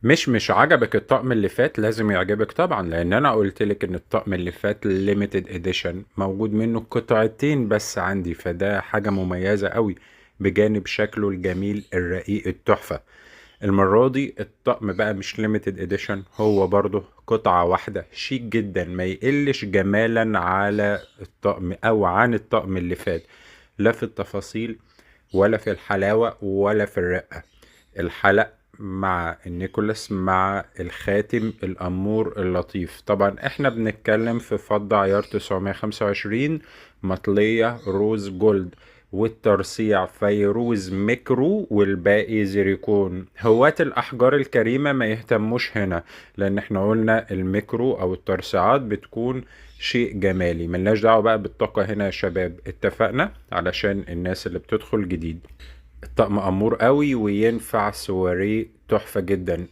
مش عجبك الطقم اللي فات لازم يعجبك طبعا، لان انا قلت لك ان الطقم اللي فات limited edition موجود منه قطعتين بس عندي، فده حاجة مميزة قوي بجانب شكله الجميل الرقيق التحفة. المرة دي الطقم بقى مش limited edition، هو برضه قطعة واحدة شيك جدا، ما يقلش جمالا على الطقم او عن الطقم اللي فات، لا في التفاصيل ولا في الحلاوة ولا في الرقة. الحلق مع النيكولاس مع الخاتم الأمور اللطيف. طبعا احنا بنتكلم في فضة عيار 925 مطلية روز جولد، والترصيع فيروز ميكرو والباقي زيريكون. هواة الأحجار الكريمة ما يهتموش هنا، لأن احنا قلنا الميكرو أو الترصيعات بتكون شيء جمالي، ملناش دعوة بقى بالطاقة هنا يا شباب، اتفقنا؟ علشان الناس اللي بتدخل جديد. الطقم أمور قوي وينفع سواريه تحفة جدا.